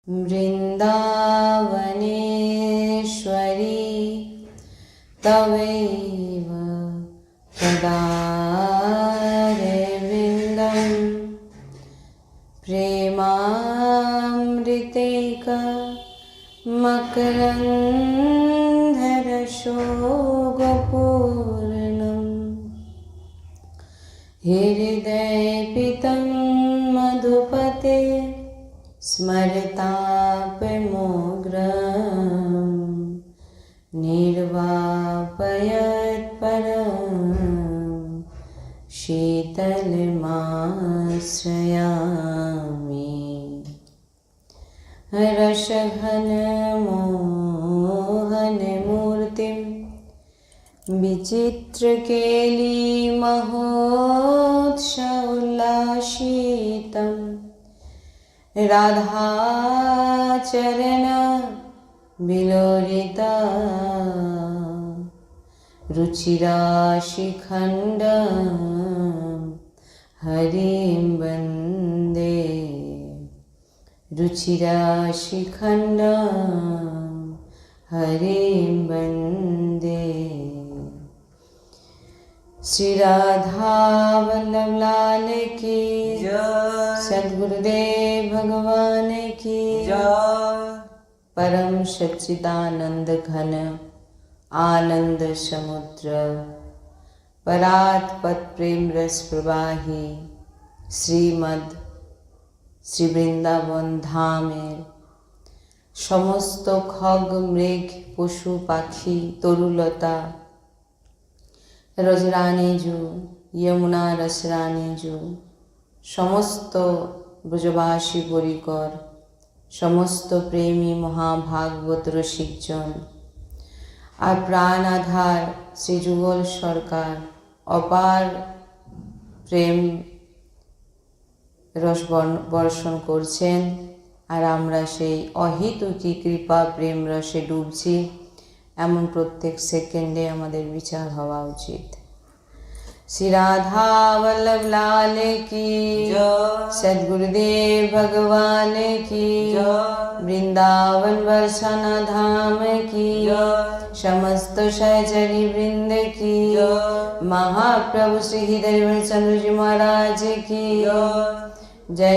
वृन्दावनेश्वरी तवैव पदारविन्दं प्रेमामृतैकमकरन्धरसोगपूर्णं हृदयपितं मधुपते स्मरतापमोग्रं निर्वापयत्परं शीतलमाश्रयामि रसघनमोहनमूर्तिं विचित्रकेलीमहोत्सवोल्लासितं राधाचरण विलोलिता रुचिराशिखण्डं हरिं वन्दे रुचिराशिखण्डं हरिं वन्दे। श्री राधा वल्लभ लाल की जय, सद्गुरुदेव भगवान की जय। परम सच्चिदानंद घन आनंद समुद्र परात पद प्रेम रस प्रवाही श्रीमद श्री বৃন্দাবন ধামের সমস্ত খগ মৃগ পশু পাখি তরুলতা রজরানীজু যমুনা রসরানীজু সমস্ত ব্রজবাসী পরিকর সমস্ত প্রেমী মহাভাগবত রসিকজন আর প্রাণ আধার শ্রী যুগল সরকার অপার প্রেম রস বর্ষণ করছেন আর আমরা সেই অহেতুকী কৃপা প্রেম রসে ডুবছি এমন প্রত্যেক সেকেন্ডে আমাদের বিচার হওয়া উচিত। श्री राधा वल्लभ लाल की जय, सद्गुरुदेव भगवान की जय, वृंदावन बरसाना धाम की जय, समस्त सहचरी वृंद की जय, महाप्रभु श्री हृदय चंद्र जी महाराज की जय। जय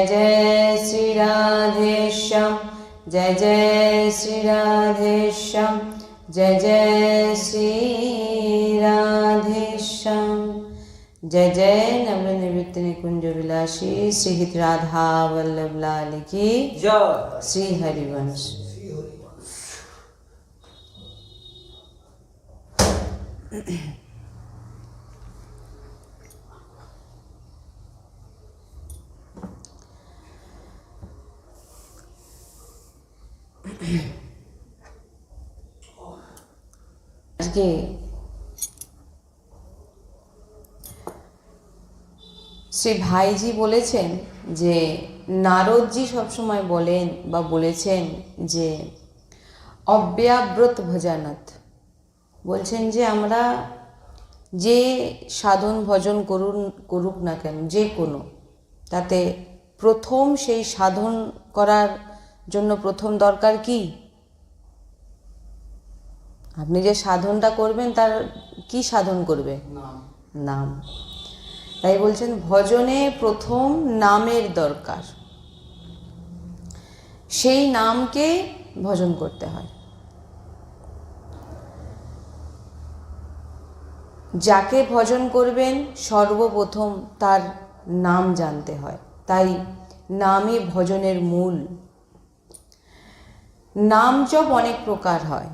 श्री राधेश्याम, जय जय श्री राधेश्याम, जय जय श्री राधेश्याम। जय जय नम्र निवृत्त निकुंज विलासी श्री हित राधा वल्लभ लाल की जय। श्री हरिवंश। আজকে শ্রী ভাইজি বলেছেন যে নারদজি সবসময় বলেন বা বলেছেন যে অব্যাব্রত ভজনাথ, বলছেন যে আমরা যে সাধন ভজন করুক না কেন যে কোনো, তাতে প্রথম সেই সাধন করার জন্য প্রথম দরকার কি? আপনি যে সাধনটা করবেন তার কি সাধন করবে? নাম। তাই বলছেন ভজনে প্রথম নামের দরকার, সেই নামকে ভজন করতে হয়। যাকে ভজন করবেন সর্বপ্রথম তার নাম জানতে হয়, তাই নামই ভজনের মূল। নাম জপ অনেক প্রকার হয়,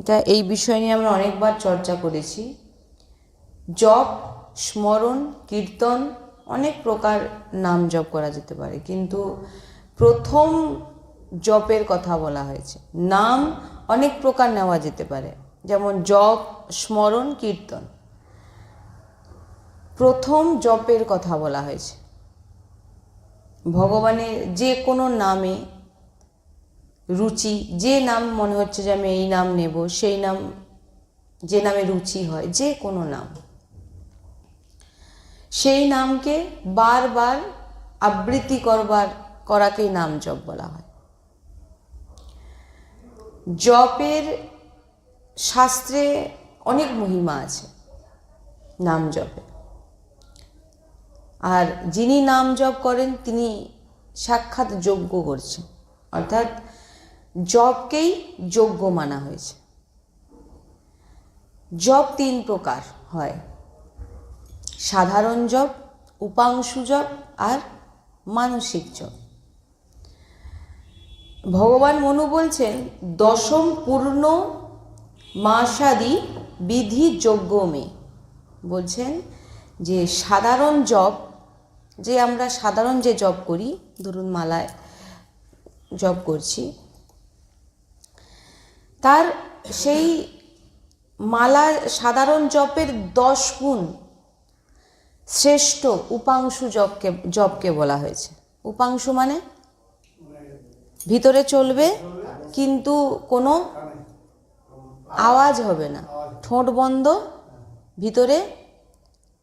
এটা এই বিষয় নিয়ে আমরা অনেকবার চর্চা করেছি। জপ, স্মরণ, কীর্তন অনেক প্রকার নাম জপ করা যেতে পারে, কিন্তু প্রথম জপের কথা বলা হয়েছে। নাম অনেক প্রকার নেওয়া যেতে পারে, যেমন জপ, স্মরণ, কীর্তন। প্রথম জপের কথা বলা হয়েছে। ভগবানের যে কোনো নামে রুচি, যে নাম মনে হচ্ছে যে আমি এই নাম নেব, সেই নাম, যে নামে রুচি হয়, যে কোনো নাম, সেই নামকে বারবার আবৃত্তি করাকেই নাম জপ বলা হয়। জপের শাস্ত্রে অনেক মহিমা আছে নাম জপে, আর যিনি নাম জপ করেন তিনি সাক্ষাৎ যজ্ঞ করছেন, অর্থাৎ জপকেই যজ্ঞ মানা হয়েছে। জপ 3 প্রকার হয়, সাধারণ জপ, উপাংশু জপ আর মানসিক জপ। ভগবান মনু বলছেন, দশম পূর্ণ মাসাদি বিধি যজ্ঞ মে, বলছেন যে সাধারণ জপ, যে আমরা সাধারণ যে জপ করি, ধরুন মালায় জপ করছি, তার সেই মালা সাধারণ জপের 10 গুণ শ্রেষ্ঠ উপাংশু জপকে বলা হয়েছে। উপাংশু মানে ভিতরে চলবে কিন্তু কোনো আওয়াজ হবে না, ঠোঁট বন্ধ, ভিতরে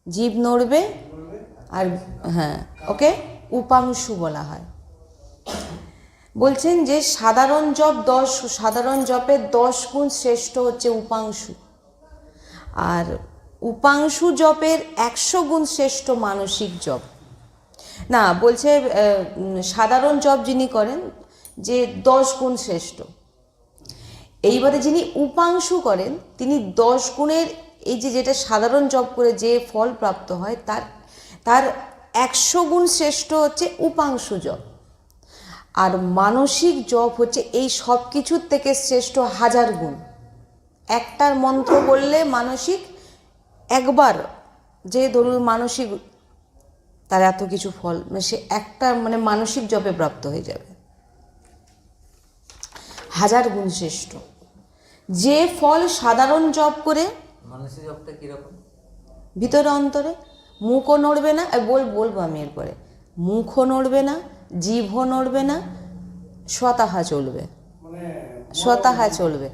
জিভ নড়বে, আর হ্যাঁ, ওকে উপাংশু বলা হয়। বলছেন যে সাধারণ জপের 10 গুণ শ্রেষ্ঠ হচ্ছে উপাংশু, আর উপাংশু জপের 100 গুণ শ্রেষ্ঠ মানসিক জপ। না, বলছে সাধারণ জপ যিনি করেন যে 10 গুণ শ্রেষ্ঠ, এইবারে যিনি উপাংশু করেন তিনি 10 গুণের, এই যেটা সাধারণ জপ করে যে ফল প্রাপ্ত হয় তার 100 গুণ শ্রেষ্ঠ হচ্ছে উপাংশু জপ। আর মানসিক জপ হচ্ছে এই সব কিছুর থেকে শ্রেষ্ঠ 1000 গুণ। একটার মন্ত্র বললে মানসিক, একবার যে ধরুন মানসিক, তার এত কিছু ফল, সে একটা মানসিক জপে প্রাপ্ত হয়ে যাবে, 1000 গুণ শ্রেষ্ঠ। যে ফল সাধারণ জপ করে, মানসিক জপটা কিরকম? ভিতরে অন্তরে, মুখও নড়বে না, বলবো আমি এরপরে, মুখও নড়বে না, জিভও নড়বে না, স্বতহা চলবে, স্বতহা চলবে।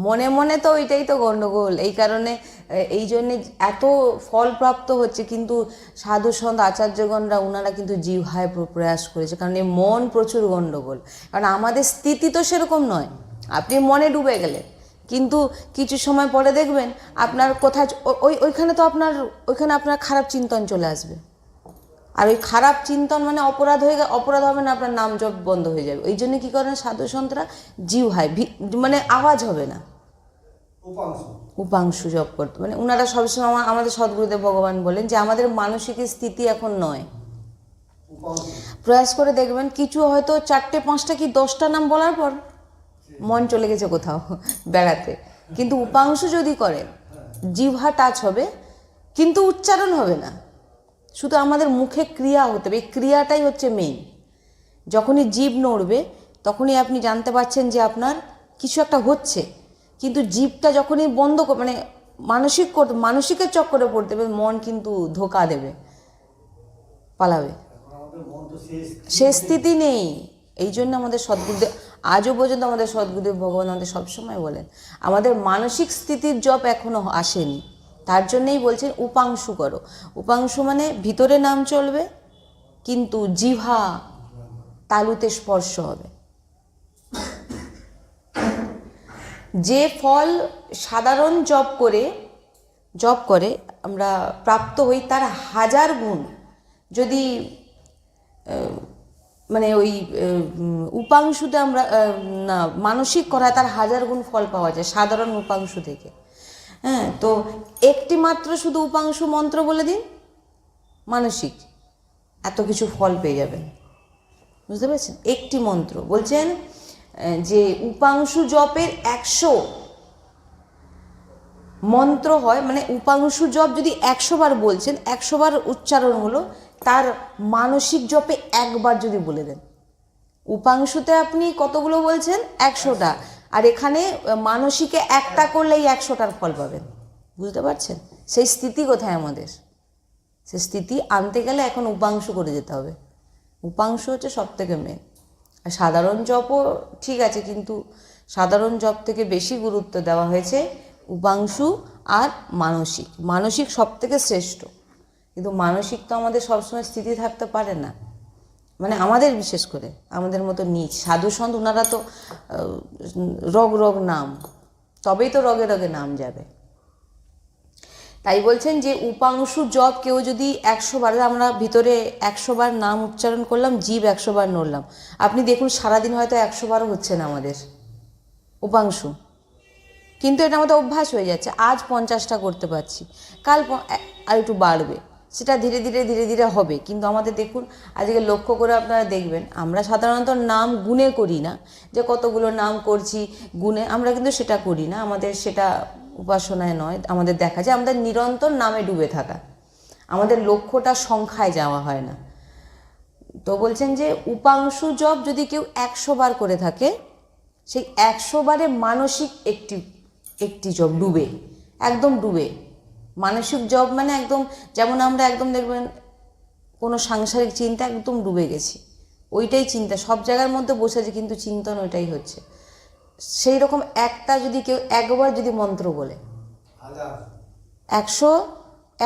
মনে মনে তো ওইটাই তো গণ্ডগোল, এই কারণে এই জন্যে এত ফল প্রাপ্ত হচ্ছে, কিন্তু সাধু সন্ত আচার্যগণরা ওনারা কিন্তু জিহ্বায় প্রয়াস করেছে, কারণ এই মন প্রচুর গণ্ডগোল। কারণ আমাদের স্থিতি তো সেরকম নয়, আপনি মনে ডুবে গেলেন, কিন্তু কিছু সময় পরে দেখবেন আপনার কোথায় ওইখানে আপনার খারাপ চিন্তন চলে আসবে, আর ওই খারাপ চিন্তন অপরাধ হবে না, আপনার নাম জপ বন্ধ হয়ে যাবে। ওই জন্য কী করেন সাধু সন্তরা, জিহ্বায় আওয়াজ হবে না, উপাংশু জপ করতে, ওনারা সবসময় আমাদের সদ্গুরুদেব ভগবান বলেন যে আমাদের মানসিক স্থিতি এখন নয়। প্রয়াস করে দেখবেন কিছু হয়তো 4টে 5টা কি 10টা নাম বলার পর মন চলে গেছে কোথাও বেড়াতে, কিন্তু উপাংশু যদি করেন জিহ্বা টাচ হবে কিন্তু উচ্চারণ হবে না, শুধু আমাদের মুখে ক্রিয়া হতে হবে। এই ক্রিয়াটাই হচ্ছে মেইন। যখনই জিভ নড়বে তখনই আপনি জানতে পারছেন যে আপনার কিছু একটা হচ্ছে, কিন্তু জিভটা যখনই বন্ধ মানসিকের চক্করে পড়তে হবে, মন কিন্তু ধোকা দেবে, পালাবে, সে স্থিতি নেই। এই জন্য আমাদের সদ্গুরুদেব আজও পর্যন্ত আমাদের সদ্গুরুদেব ভগবান আমাদের সবসময় বলেন আমাদের মানসিক স্থিতির জপ এখনো আসেনি, তার জন্যেই বলছেন উপাংশু করো। উপাংশু মানে ভিতরে নাম চলবে কিন্তু জিহ্বা তালুতে স্পর্শ হবে। যে ফল সাধারণ জপ করে আমরা প্রাপ্ত হই তার 1000 গুণ যদি ওই উপাংশুতে আমরা না মানসিক করা, তার 1000 গুণ ফল পাওয়া যায় সাধারণ উপাংশু থেকে। হ্যাঁ, তো একটি মাত্র শুধু উপাংশু মন্ত্র বলে দিন, মানসিক এত কিছু ফল পেয়ে যাবেন, বুঝতে পেরেছেন? একটি মন্ত্র বলছেন যে উপাংশু জপের 100 মন্ত্র হয়, উপাংশু জপ যদি 100 বার বলছেন, 100 বার উচ্চারণ হলো, তার মানসিক জপে একবার যদি বলে দেন। উপাংশুতে আপনি কতগুলো বলছেন? 100টা, আর এখানে মানসিকে একটা করলেই 100টার ফল পাবেন, বুঝতে পারছেন? সেই স্থিতি কোথায় আমাদের? সেই স্থিতি আনতে গেলে এখন উপাংশু করে যেতে হবে। উপাংশু হচ্ছে সব থেকে মেন। আর সাধারণ জপও ঠিক আছে, কিন্তু সাধারণ জপ থেকে বেশি গুরুত্ব দেওয়া হয়েছে উপাংশু আর মানসিক। মানসিক সব থেকে শ্রেষ্ঠ, কিন্তু মানসিক তো আমাদের সবসময় স্থিতি থাকতে পারে না, মানে আমাদের বিশেষ করে আমাদের মতো নীচ সাধু সন্ত ওনারা তো রগ রগ নাম, তবেই তো রগে রগে নাম যাবে। তাই বলছেন যে উপাংশু জপ কেউ যদি 100 বার, আমরা ভিতরে 100 বার নাম উচ্চারণ করলাম, জীব 100 বার নড়লাম, আপনি দেখুন সারাদিন হয়তো 100 বারও হচ্ছে না আমাদের উপাংশু, কিন্তু এটা আমাদের অভ্যাস হয়ে যাচ্ছে। আজ 50টা করতে পারছি, কাল আর একটু বাড়বে, সেটা ধীরে ধীরে ধীরে ধীরে হবে। কিন্তু আমাদের দেখুন আজকে লক্ষ্য করে আপনারা দেখবেন, আমরা সাধারণত নাম গুণে করি না, যে কতগুলো নাম করছি গুণে, আমরা কিন্তু সেটা করি না, আমাদের সেটা উপাসনায় নয়। আমাদের দেখা যায় আমাদের নিরন্তর নামে ডুবে থাকা, আমাদের লক্ষ্যটা সংখ্যায় যাওয়া হয় না। তো বলছেন যে উপাংশু জপ যদি কেউ 100 বার করে থাকে, সেই 100 বারে মানসিক একটি জপ ডুবে, একদম ডুবে। মানসিক জপ মানে একদম, যেমন আমরা একদম দেখবেন কোনো সাংসারিক চিন্তা একদম ডুবে গেছি, ওইটাই চিন্তা সব জায়গার মধ্যে বসেছে, কিন্তু চিন্তন ওইটাই হচ্ছে। সেই রকম একটা যদি কেউ একবার যদি মন্ত্র বলে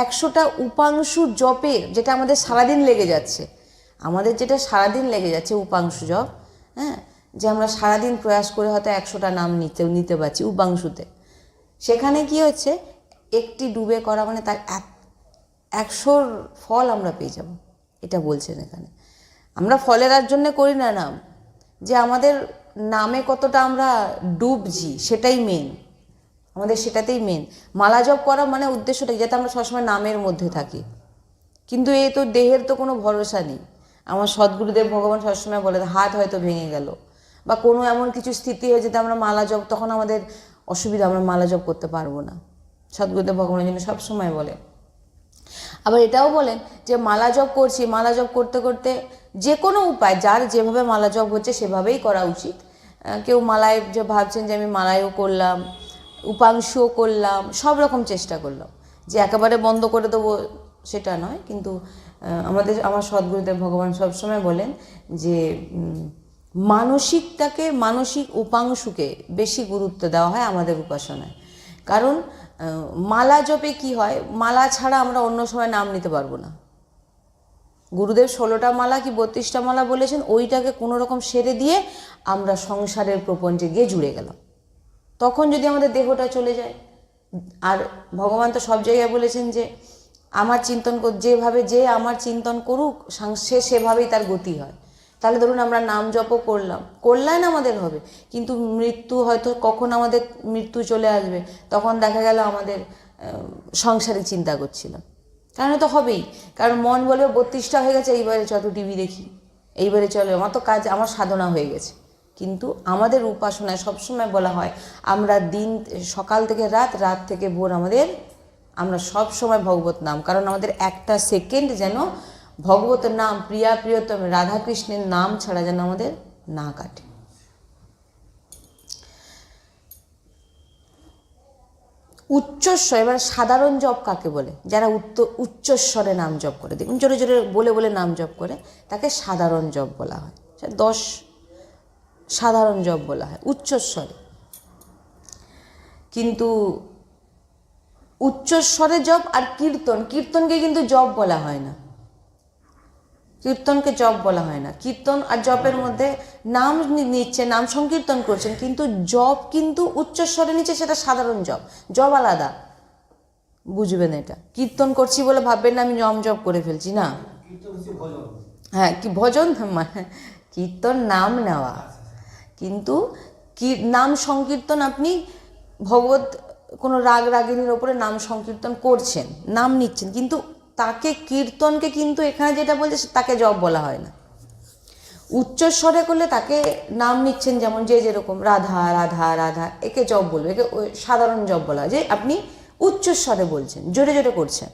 100টা উপাংশু জপের, যেটা আমাদের সারাদিন লেগে যাচ্ছে, আমাদের যেটা সারাদিন লেগে যাচ্ছে উপাংশু জপ, হ্যাঁ, যে আমরা সারাদিন প্রয়াস করে হয়তো 100টা নাম নিতে পারছি উপাংশুতে, সেখানে কি হচ্ছে একটি ডুবে করা মানে তার 100র ফল আমরা পেয়ে যাব। এটা বলছেন এখানে। আমরা ফলের আর জন্য করি না নাম, যে আমাদের নামে কতটা আমরা ডুবছি সেটাই মেন, আমাদের সেটাতেই মেন। মালা জপ করা মানে উদ্দেশ্যটা যাতে আমরা সবসময় নামের মধ্যে থাকি, কিন্তু এই তো দেহের তো কোনো ভরসা নেই। আমার সদ্গুরুদেব ভগবান সবসময় বলে হাত হয়তো ভেঙে গেল বা কোনো এমন কিছু স্থিতি হয়ে যেতে আমরা মালা জপ, তখন আমাদের অসুবিধা, আমরা মালা জপ করতে পারবো না। সদ্গুরুদেব ভগবানের জন্য সবসময় বলে। আবার এটাও বলেন যে মালা জপ করছি, মালা জপ করতে করতে যে কোনো উপায়, যার যেভাবে মালা জপ হচ্ছে সেভাবেই করা উচিত। কেউ মালায় যে ভাবছেন যে আমি মালায়ও করলাম, উপাংশুও করলাম, সব রকম চেষ্টা করলাম, যে একেবারে বন্ধ করে দেবো সেটা নয়। কিন্তু আমার সদ্গুরুদেব ভগবান সবসময় বলেন যে মানসিক উপাংশুকে বেশি গুরুত্ব দেওয়া হয় আমাদের উপাসনায়। কারণ মালা জপে কি হয়, মালা ছাড়া আমরা অন্য সময় নাম নিতে পারবো না। গুরুদেব 16টা মালা কি 32টা মালা বলেছেন, ওইটাকে কোনো রকম সেরে দিয়ে আমরা সংসারের প্রপঞ্চে গিয়ে জুড়ে গেলাম। তখন যদি আমাদের দেহটা চলে যায়, আর ভগবান তো সব জায়গায় বলেছেন যে আমার চিন্তন যেভাবে যে আমার চিন্তন করুক সে সেভাবেই তার গতি হয়। তাহলে ধরুন আমরা নাম জপও করলাম, কল্যাণ আমাদের হবে, কিন্তু মৃত্যু হয়তো কখন আমাদের মৃত্যু চলে আসবে, তখন দেখা গেল আমাদের সংসারিক চিন্তা করছিলাম, কারণ তো হবেই। কারণ মন বলবে 32টা হয়ে গেছে, এইবারে চলো টিভি দেখি, এইবারে চলো আমার তো কাজ, আমার সাধনা হয়ে গেছে। কিন্তু আমাদের উপাসনায় সবসময় বলা হয় আমরা দিন সকাল থেকে রাত, রাত থেকে ভোর আমরা সব সময় ভগবত নাম, কারণ আমাদের একটা সেকেন্ড যেন ভগবত নাম, প্রিয়া প্রিয়তম রাধাকৃষ্ণের নাম ছাড়া যেন আমাদের না কাটে। উচ্চস্বর, এবার সাধারণ জপ কাকে বলে? যারা উচ্চস্বরে নাম জপ করে, দেখুন জোরে জোরে বলে বলে নাম জপ করে, তাকে সাধারণ জপ বলা হয়। 10 সাধারণ জপ বলা হয় উচ্চস্বরে। কিন্তু উচ্চস্বরে জপ আর কীর্তনকে কিন্তু জপ বলা হয় না, কীর্তনকে জপ বলা হয় না। কীর্তন আর জপের মধ্যে নাম নিচ্ছে, নাম সংকীর্তন করছেন, কিন্তু জপ কিন্তু উচ্চস্বরে নিচ্ছে, সেটা সাধারণ জপ। জপ আলাদা, বুঝবেন এটা। কীর্তন করছি বলে ভাববেন না আমি নাম জপ করে ফেলছি, না। হ্যাঁ, কি ভজন, কীর্তন নাম নেওয়া, কিন্তু নাম সংকীর্তন আপনি ভগবত কোনো রাগ রাগিনীর ওপরে নাম সংকীর্তন করছেন, নাম নিচ্ছেন, কিন্তু তাকে কীর্তনকে কিন্তু এখানে যেটা বলছে তাকে জপ বলা হয় না। উচ্চস্বরে করলে তাকে নাম নিচ্ছেন, যেমন যে যেরকম রাধা রাধা রাধা, একে জপ বলবে, একে সাধারণ জপ বলা হয়, যে আপনি উচ্চস্বরে বলছেন, জোরে জোরে করছেন।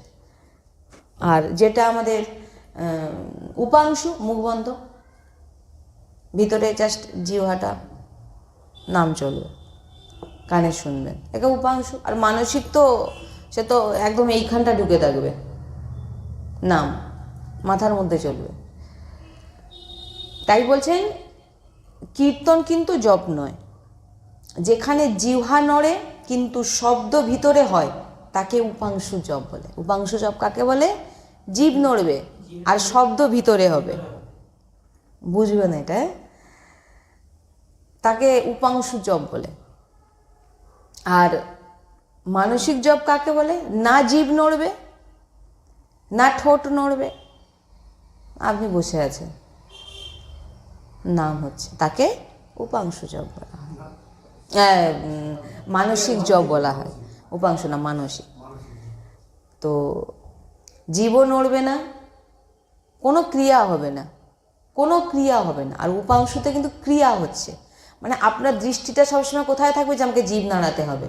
আর যেটা আমাদের উপাংশু, মুখ বন্ধ, ভিতরে জাস্ট জিহ্বাটা নাম চলবে, কানে শুনবেন, একে উপাংশু। আর মানসিক তো সে তো একদম এইখানটা ঢুকে থাকবে, নাম মাথার মধ্যে চলবে। তাই বলছেন কীর্তন কিন্তু জপ নয়। যেখানে জিহ্বা নড়ে কিন্তু শব্দ ভিতরে হয় তাকে উপাংশু জপ বলে। উপাংশু জপ কাকে বলে? জিভ নড়বে আর শব্দ ভিতরে হবে। বুঝবেন এটা, তাকে উপাংশু জপ বলে। আর মানসিক জপ কাকে বলে? না জিভ নড়বে, না ঠোঁট নড়বে, আপনি বসে আছেন, নাম হচ্ছে, তাকে উপাংশু জপ বলা হয়। মানসিক জপ বলা হয়, উপাংশু না, মানসিক। তো জীবও নড়বে না, কোনো ক্রিয়া হবে না, কোনো ক্রিয়া হবে না। আর উপাংশুতে কিন্তু ক্রিয়া হচ্ছে, মানে আপনার দৃষ্টিটা সবসময় কোথায় থাকবে? যে আমাকে জিভ নাড়াতে হবে,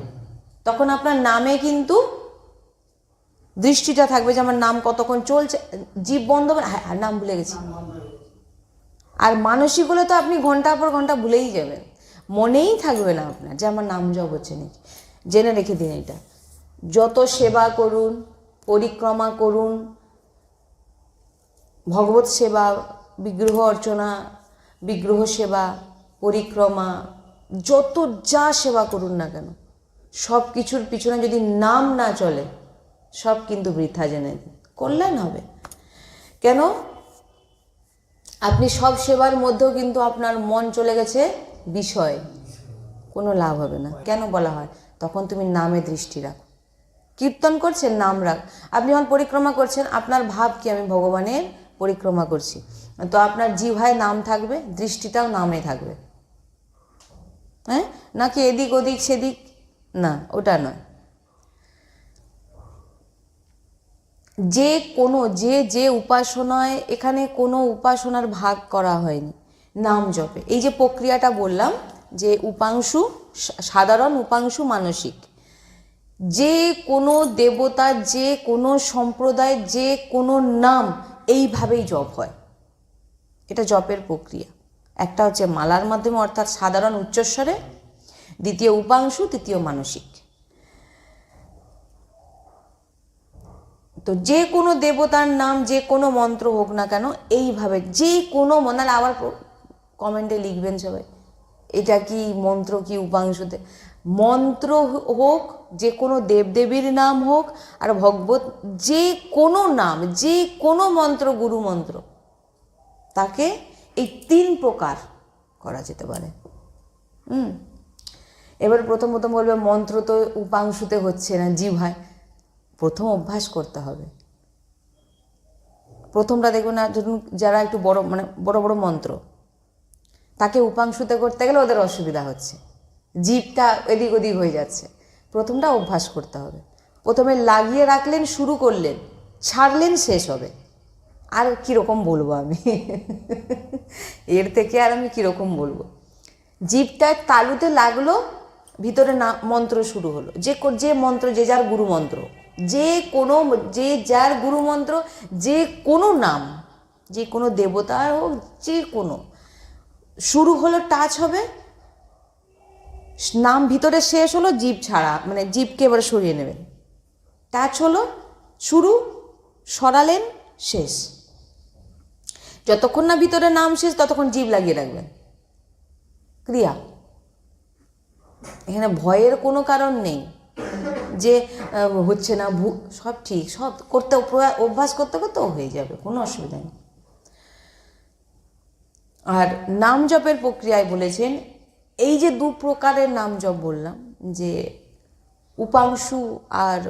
তখন আপনার নামে কিন্তু দৃষ্টিটা থাকবে যে আমার নাম কতক্ষণ চলছে, জিভ বন্ধ হবে, হ্যাঁ নাম ভুলে গেছি। আর মানসিক হলে তো আপনি ঘন্টার পর ঘন্টা ভুলেই যাবেন, মনেই থাকবে না আপনার যে আমার নাম জপ হচ্ছে নাকি। জেনে রেখে দিন এটা, যত সেবা করুন, পরিক্রমা করুন, ভগবত সেবা, বিগ্রহ অর্চনা, বিগ্রহ সেবা, পরিক্রমা, যত যা সেবা করুন না কেন, সব কিছুর পিছনে যদি নাম না চলে, সব কিন্তু বৃথা। জেনে দিন, কল্যাণ হবে কেন? আপনি সব সেবার মধ্যেও কিন্তু আপনার মন চলে গেছে বিষয়, কোনো লাভ হবে না। কেন বলা হয়? তখন তুমি নামে দৃষ্টি রাখো, কীর্তন করছেন, নাম রাখ। আপনি যখন পরিক্রমা করছেন, আপনার ভাব কি? আমি ভগবানের পরিক্রমা করছি, তো আপনার জিহ্বায় নাম থাকবে, দৃষ্টিটাও নামে থাকবে। হ্যাঁ, নাকি এদিক ওদিক সেদিক, না, ওটা নয়। যে কোনো যে উপাসনায়, এখানে কোনো উপাসনার ভাগ করা হয়নি, নাম জপে। এই যে প্রক্রিয়াটা বললাম, যে উপাংশু সাধারণ, উপাংশু মানসিক, যে কোনো দেবতা, যে কোনো সম্প্রদায়, যে কোনো নাম এইভাবেই জপ হয়। এটা জপের প্রক্রিয়া। একটা হচ্ছে মালার মাধ্যমে, অর্থাৎ সাধারণ উচ্চস্বরে, দ্বিতীয় উপাংশু, তৃতীয় মানসিক। তো যে কোনো দেবতার নাম, যে কোনো মন্ত্র হোক না কেন, এইভাবে যে কোনো মনে, আবার কমেন্টে লিখবেন সবাই এটা কি মন্ত্র, কি উপাংশুতে মন্ত্র হোক, যে কোনো দেবদেবীর নাম হোক, আর ভগবত যে কোনো নাম, যে কোনো মন্ত্র, গুরু মন্ত্র, তাকে এই 3 প্রকার করা যেতে পারে। এবার প্রথম বলবে মন্ত্র তো উপাংশুতে হচ্ছে না, জিহ্বায়। প্রথম অভ্যাস করতে হবে। প্রথমটা দেখবেন না, ধরুন যারা একটু বড়, মানে বড় বড় মন্ত্র, তাকে উপাংশুতে করতে গেলে ওদের অসুবিধা হচ্ছে, জিভটা এদিক ওদিক হয়ে যাচ্ছে। প্রথমটা অভ্যাস করতে হবে। প্রথমে লাগিয়ে রাখলেন, শুরু করলেন, ছাড়লেন, শেষ হবে। আর কীরকম বলবো আমি এর থেকে আর আমি কীরকম বলবো? জিভটা তালুতে লাগলো, ভিতরে না মন্ত্র শুরু হলো, যে মন্ত্র, যে যার গুরু মন্ত্র, যে কোনো, যে যার গুরু মন্ত্র, যে কোনো নাম, যে কোনো দেবতার হোক, যে কোনো, শুরু হলো, টাচ হবে, নাম ভিতরে শেষ হলো, জিভ ছাড়া, মানে জিভকে এবারে সরিয়ে নেবেন। টাচ হলো, শুরু, সরালেন, শেষ। যতক্ষণ না ভিতরে নাম শেষ, ততক্ষণ জিভ লাগিয়ে রাখবেন। ক্রিয়া, এখানে ভয়ের কোনো কারণ নেই যে হচ্ছে না, সব ঠিক, সব করতে, অভ্যাস করতে করতে হয়ে যাবে, কোনো অসুবিধা নেই। আর নাম জপের প্রক্রিয়ায় বলেছেন, এই যে 2 প্রকারের নাম জপ বললাম, যে উপাংশু আর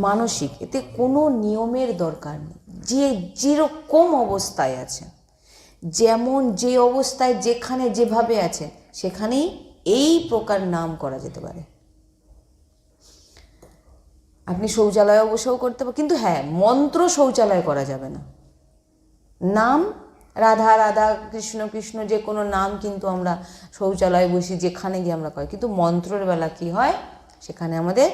মানসিক, এতে কোনো নিয়মের দরকার নেই। যে যেরকম অবস্থায় আছেন, যেমন যে অবস্থায় যেখানে যেভাবে আছেন, সেখানেই এই প্রকার নাম করা যেতে পারে। আপনি শৌচালয়ে বসেও করতে পারেন, কিন্তু হ্যাঁ, মন্ত্র শৌচালয়ে করা যাবে না। নাম রাধা রাধা, কৃষ্ণ কৃষ্ণ, যে কোনো নাম কিন্তু আমরা শৌচালয়ে বসি, যেখানে গিয়ে আমরা করি। কিন্তু মন্ত্রের বেলা কি হয়, সেখানে আমাদের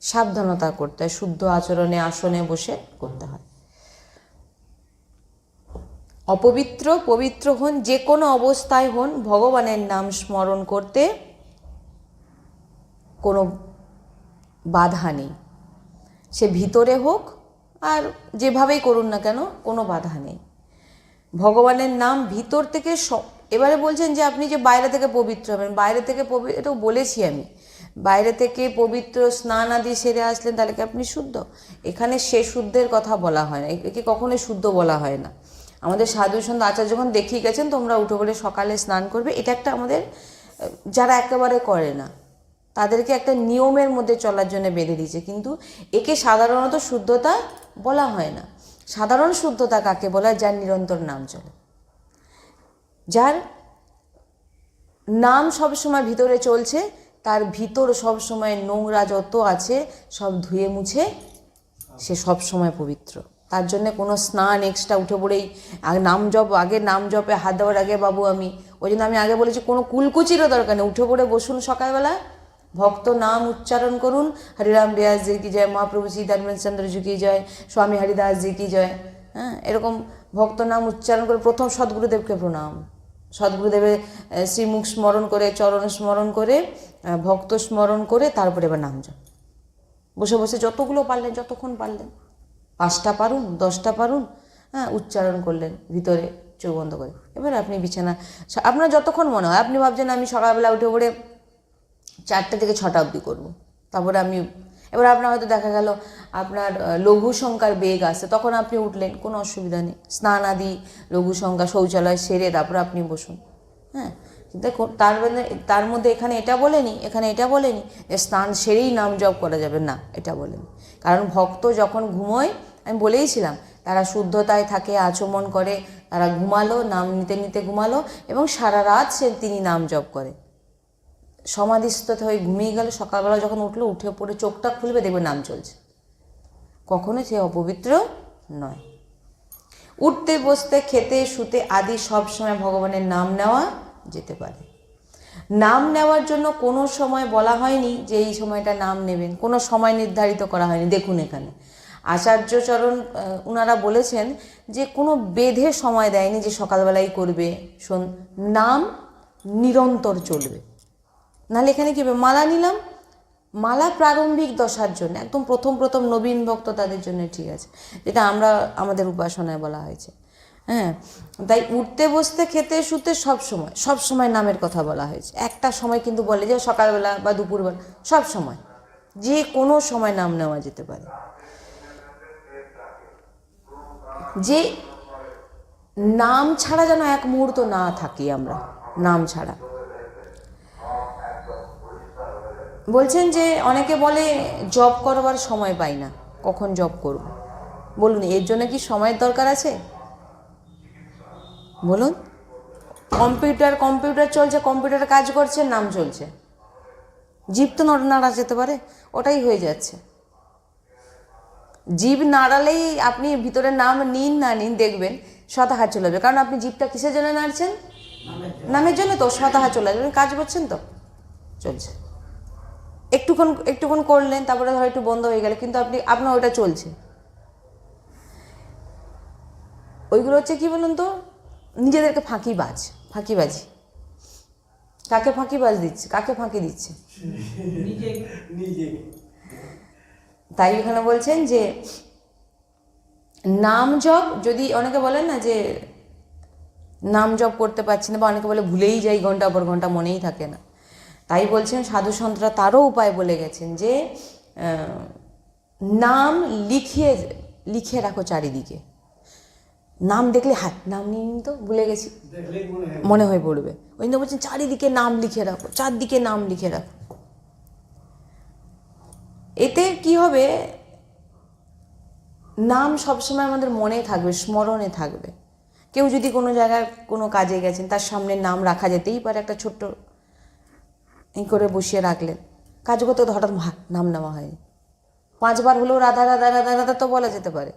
সাবধানতা করতে হয়, শুদ্ধ আচরণে আসনে বসে করতে হয়। অপবিত্র পবিত্র হন, যে কোনো অবস্থায় হন, ভগবানের নাম স্মরণ করতে কোনো বাধা নেই। সে ভিতরে হোক আর যেভাবেই করুন না কেন, কোনো বাধা নেই। ভগবানের নাম ভিতর থেকে এবারে বলছেন যে আপনি যে বাইরে থেকে পবিত্র হবেন, বাইরে থেকে পবিত্র, এটাও বলেছি আমি, বাইরে থেকে পবিত্র স্নান আদি সেরে আসলেন, তাহলে কি আপনি শুদ্ধ? এখানে সে শুদ্ধের কথা বলা হয় না, একে কখনোই শুদ্ধ বলা হয় না। আমাদের সাধু সন্ত আচার্য যখন দেখিয়ে গেছেন তোমরা উঠে পড়ে সকালে স্নান করবে, এটা একটা আমাদের যারা একেবারে করে না তাদেরকে একটা নিয়মের মধ্যে চলার জন্য বেঁধে দিয়েছে, কিন্তু একে সাধারণত শুদ্ধতা বলা হয় না। সাধারণ শুদ্ধতা কাকে বলা হয়? যার নিরন্তর নাম চলে, যার নাম সবসময় ভিতরে চলছে, তার ভিতর সবসময় নোংরা যত আছে সব ধুয়ে মুছে সে সবসময় পবিত্র। তার জন্য কোনো স্নান এক্সট্রা উঠে পড়েই নাম জপ, আগে নাম জপে হাত দেওয়ার আগে বাবু আমি, ওই জন্য আমি আগে বলেছি কোনো কুলকুচিরও দরকার নেই, উঠে পড়ে বসুন সকালবেলা, ভক্ত নাম উচ্চারণ করুন, হরিরাম ব্যাস জি কি জয়, মহাপ্রভু শ্রী ধর্মেন্দ্রচন্দ্রজি কি জয়, স্বামী হরিদাস জি কি জয়। হ্যাঁ, এরকম ভক্ত নাম উচ্চারণ করে প্রথম সদ্গুরুদেবকে প্রণাম, সদ্গুরুদেবের শ্রীমুখ স্মরণ করে, চরণ স্মরণ করে, ভক্ত স্মরণ করে, তারপরে এবার নাম জপ। বসে বসে যতগুলো পারলেন, যতক্ষণ পারলেন, 5টা পারুন 10টা পারুন, হ্যাঁ, উচ্চারণ করলেন ভিতরে চোখ বন্ধ করে। এবার আপনি বিছানা, আপনার যতক্ষণ মনে হয়, আপনি ভাবছেন আমি সকালবেলা উঠে পড়ে 4টে থেকে 6টা অবধি করবো, তারপরে আমি, এবার আপনার হয়তো দেখা গেল আপনার লঘু সংখ্যার বেগ আসে, তখন আপনি উঠলেন, কোনো অসুবিধা নেই, স্নান আদি লঘু সংখ্যা শৌচালয় সেরে তারপরে আপনি বসুন। হ্যাঁ, কিন্তু তার মধ্যে এখানে এটা বলেনি যে স্নান সেরেই নাম জপ করা যাবে না, এটা বলেনি। কারণ ভক্ত যখন ঘুমোয়, আমি বলেইছিলাম, তারা শুদ্ধতায় থাকে, আচমন করে, তারা ঘুমালো, নাম নিতে নিতে ঘুমালো, এবং সারা রাত তিনি নাম জপ করে, সমাধিস্থ হয়ে ঘুমিয়ে গেল, সকালবেলা যখন উঠলো, উঠে পড়ে চোখটা খুলবে, দেখবে নাম চলছে, কখনো সে অপবিত্র নয়। উঠতে বসতে খেতে শুতে আদি সব সময় ভগবানের নাম নেওয়া যেতে পারে। নাম নেওয়ার জন্য কোনো সময় বলা হয়নি যে এই সময়টা নাম নেবেন, কোনো সময় নির্ধারিত করা হয়নি। দেখুন এখানে আচার্যচরণ ওনারা বলেছেন যে কোনো বেঁধে সময় দেয়নি যে সকালবেলাই করবে, নাম নিরন্তর চলবে। নাহলে এখানে কী হবে, মালা নিলাম, মালা প্রারম্ভিক দশার জন্য, একদম প্রথম নবীন ভক্ত তাদের জন্য ঠিক আছে, যেটা আমাদের উপাসনায় বলা হয়েছে। হ্যাঁ, তাই উঠতে বসতে খেতে শুতে সব সময় নামের কথা বলা হয়েছে। একটা সময় কিন্তু বলে যে সকালবেলা বা দুপুরবেলা, সব সময়, যে কোনো সময় নাম নেওয়া যেতে পারে। যে নাম ছাড়া যেন এক মুহূর্ত না থাকি আমরা, নাম ছাড়া। বলছেন যে অনেকে বলে জব করবার সময় পাই না, কখন জব করব? বলুন, এর জন্য কি সময়ের দরকার আছে? বলুন, কম্পিউটার চলছে, কম্পিউটারে কাজ করছে, নাম চলছে, জিভ তো নাড়া যেতে পারে, ওটাই হয়ে যাচ্ছে। জিভ নাড়ালেই আপনি ভিতরে নাম নিন না নিন, দেখবেন শতাহা চলে যাবে। কারণ আপনি জিভটা কিসের জন্য নাড়ছেন? নামের জন্য তো, শতাহা চলে যাবে, কাজ করছেন তো, চলছে। একটুক্ষণ করলেন, তারপরে ধরো একটু বন্ধ হয়ে গেল, কিন্তু আপনার ওটা চলছে। ওইগুলো হচ্ছে কি বলুন তো, নিজেদেরকে ফাঁকিবাজি। কাকে ফাঁকিবাজ দিচ্ছে, কাকে ফাঁকি দিচ্ছে? তাই এখানে বলছেন যে নাম জপ, যদি অনেকে বলেন না যে নাম জপ করতে পারছি না, বা অনেকে বলে ভুলেই যাই, ঘন্টা পর ঘন্টা মনেই থাকে না, তাই বলছেন সাধু সন্তরা তারও উপায় বলে গেছেন যে নাম লিখে রাখো চারিদিকে। নাম দেখলে নাম নিয়ে নিন তো, ভুলে গেছি, মনে হয়ে পড়বে। ওই জন্য বলছেন চারিদিকে নাম লিখে রাখো, চারদিকে নাম লিখে রাখো। এতে কি হবে, নাম সবসময় আমাদের মনে থাকবে, স্মরণে থাকবে। কেউ যদি কোনো জায়গায় কোনো কাজে গেছেন, তার সামনে নাম রাখা যেতেই পারে, একটা ছোট্ট এই করে বসিয়ে রাখলেন, কাজ করতে তো হঠাৎ নাম নেওয়া হয়নি, 5 বার হলেও রাধা রাধা রাধা রাধা তো বলা যেতে পারে।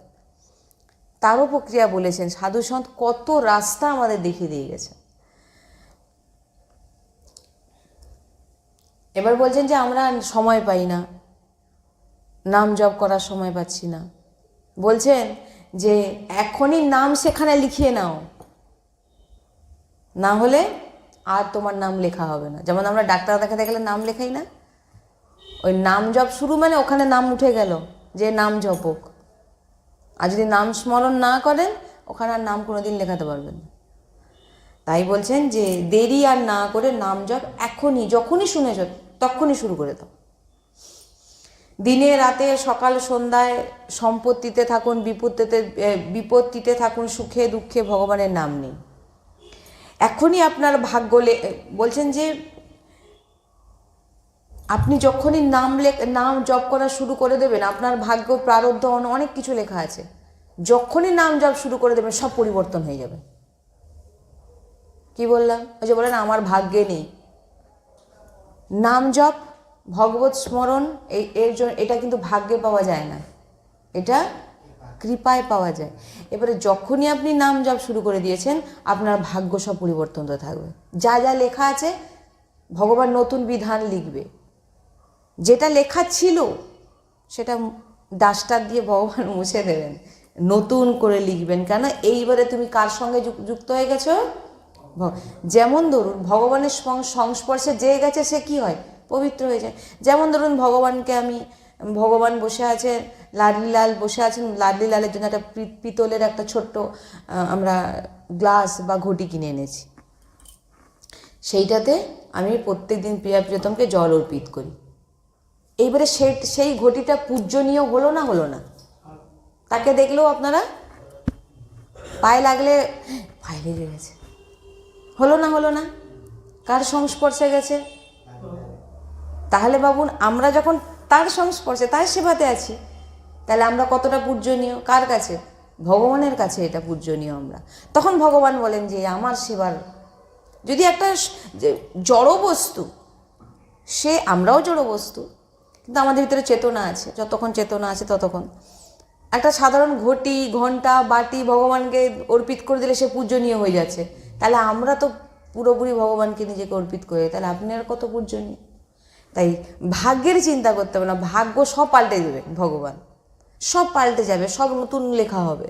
তারও প্রক্রিয়া বলেছেন সাধু সন্ত, কত রাস্তা আমাদের দেখিয়ে দিয়ে গেছে। এবার বলছেন যে আমরা সময় পাই না, নাম জপ করার সময় পাচ্ছি না। বলছেন যে এখনই নাম সেখানে লিখিয়ে নাও, না হলে আর তোমার নাম লেখা হবে না। যেমন আমরা ডাক্তার দেখাতে গেলে নাম লেখাই না, ওই নাম জপ শুরু মানে ওখানে নাম উঠে গেল যে নাম জপক। আর যদি নাম স্মরণ না করেন, ওখানে আর নাম কোনোদিন লেখাতে পারবেন না। তাই বলছেন যে দেরি আর না করে নাম জপ এখনই, যখনই শুনেছ তখনই শুরু করে দাও। দিনে রাতে সকাল সন্ধ্যায় সম্পত্তিতে থাকুন, বিপত্তিতে থাকুন, সুখে দুঃখে ভগবানের নাম নেই। এখনই আপনার ভাগ্য বলছেন যে আপনি যখনই নাম জপ করা শুরু করে দেবেন, আপনার ভাগ্য প্রারব্ধ অনেক কিছু লেখা আছে, যখনই নাম জপ শুরু করে দেবেন সব পরিবর্তন হয়ে যাবে। কি বললাম? ওই যে বলেন আমার ভাগ্যে নেই। নাম জপ, ভগবত স্মরণ, এর জন্য এটা কিন্তু ভাগ্যে পাওয়া যায় না, এটা কৃপায় পাওয়া যায়। এবারে যখনই আপনি নাম জপ শুরু করে দিয়েছেন, আপনার ভাগ্য সব পরিবর্তন তো থাকবে। যা যা লেখা আছে ভগবান নতুন বিধান লিখবে, যেটা লেখা ছিল সেটা ডাস্টার দিয়ে ভগবান মুছে দেবেন, নতুন করে লিখবেন। কেন? এইবারে তুমি কার সঙ্গে যুক্ত হয়ে গেছো? যেমন ধরুন ভগবানের সংস্পর্শে যে গেছে সে কি হয়? পবিত্র হয়ে যায়। যেমন ধরুন ভগবান বসে আছেন, লাডলিলাল বসে আছেন, লাডলিলালের জন্য একটা পিতলের একটা ছোট্ট আমরা গ্লাস বা ঘটি কিনে এনেছি, সেইটাতে আমি প্রত্যেক দিন প্রিয়া প্রিয়তমকে জল অর্পিত করি। এইবারে সেই ঘটিটা পূজনীয় হলো না? হলো না? তাকে দেখলেও আপনারা পায়ে লাগলে পায়ে লেগে গেছে, হলো না? হলো না? কার সংস্পর্শে গেছে? তাহলে ভাবুন, আমরা যখন তার সংস্পর্শে, তার সেবাতে আছি, তাহলে আমরা কতটা পূজনীয় কার কাছে? ভগবানের কাছে এটা পূজনীয় আমরা। তখন ভগবান বলেন যে আমার সেবার, যদি একটা জড় বস্তু, সে আমরাও জড় বস্তু, কিন্তু আমাদের ভিতরে চেতনা আছে, যতক্ষণ চেতনা আছে ততক্ষণ একটা সাধারণ ঘটি, ঘন্টা, বাটি ভগবানকে অর্পিত করে দিলে সে পূজনীয় হয়ে যাচ্ছে। তাহলে আমরা তো পুরোপুরি ভগবানকে নিজেকে অর্পিত করে, তাহলে আপনি আর কত পূজনীয়। তাই ভাগ্যের চিন্তা করতে হবে না, ভাগ্য সব পাল্টে দেবে ভগবান, সব পাল্টে যাবে, সব নতুন লেখা হবে।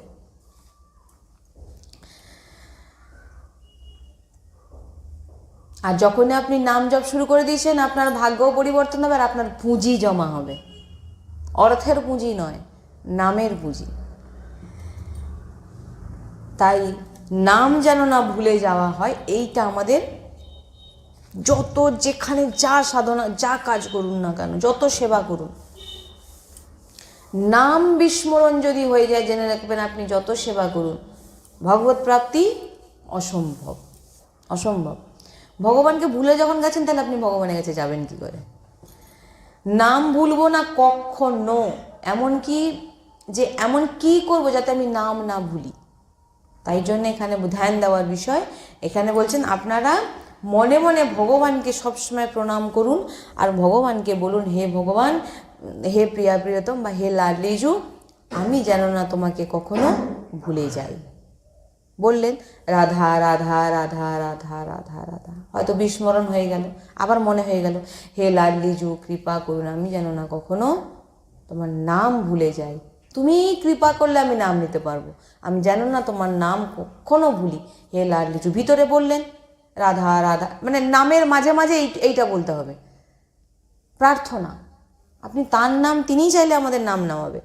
আর যখনই আপনি নাম জপ শুরু করে দিয়েছেন, আপনার ভাগ্যও পরিবর্তন হবে, আর আপনার পুঁজি জমা হবে। অর্থের পুঁজি নয়, নামের পুঁজি। তাই নাম যেন না ভুলে যাওয়া হয়, এইটা আমাদের যত যেখানে যা সাধনা, যা কাজ করুন না কেন, যত সেবা করুন, নাম বিস্মরণ যদি হয়ে যায়, জেনে রাখবেন আপনি যত সেবা করুন ভগবত প্রাপ্তি অসম্ভব, অসম্ভব। ভগবানকে ভুলে যখন গেছেন, তাহলে আপনি ভগবানের কাছে যাবেন কি করে? নাম ভুলবো না কখনো, এমন কি করবো যাতে আমি নাম না ভুলি। তাই জন্য এখানে ধ্যান দেওয়ার বিষয়। এখানে বলছেন আপনারা মনে মনে ভগবানকে সবসময় প্রণাম করুন, আর ভগবানকে বলুন, হে ভগবান, হে প্রিয়া প্রিয়তম বা হে লাডলিজু, আমি যেন না তোমাকে কখনো ভুলে যাই। বললেন রাধা রাধা রাধা রাধা রাধা রাধা, হয়তো বিস্মরণ হয়ে গেল, আবার মনে হয়ে গেল হে লাডলিজু কৃপা করুন, আমি যেন না কখনো তোমার নাম ভুলে যাই। তুমি কৃপা করলে আমি নাম নিতে পারবো, আমি যেন না তোমার নাম কখনো ভুলি, হে লাডলিজু। ভিতরে বললেন রাধা রাধা, মানে নামের মাঝে মাঝে এইটা বলতে হবে, প্রার্থনা। আপনি তার নাম, তিনিই চাইলে আমাদের নাম নেওয়াবে।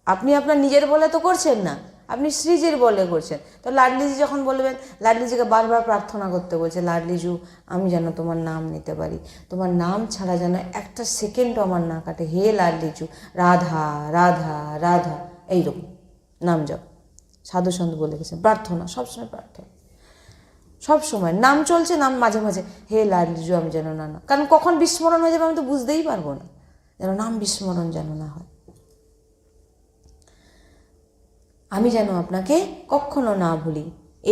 আপনি আপনার নিজের বলে তো করছেন না, আপনি শ্রীজির বলে করছেন। তো লাডলিজি যখন বলবেন, লাডলিজিকে বারবার প্রার্থনা করতে বলছে, লাডলিজু আমি যেন তোমার নাম নিতে পারি, তোমার নাম ছাড়া যেন একটা সেকেন্ডও আমার না কাটে, হে লাডলিজু রাধা রাধা রাধা, এইরকম নাম জপ সাধু সন্ত বলে গেছেন। প্রার্থনা, সবসময় প্রার্থনা, সবসময় নাম চলছে, নাম মাঝে মাঝে হে লাডলিজু আমি যেন না, কারণ কখন বিস্মরণ হয়ে যাবে আমি তো বুঝতেই পারবো না, যেন নাম বিস্মরণ যেন না হয়। আমি যেন আপনাকে কখনো না ভুলি,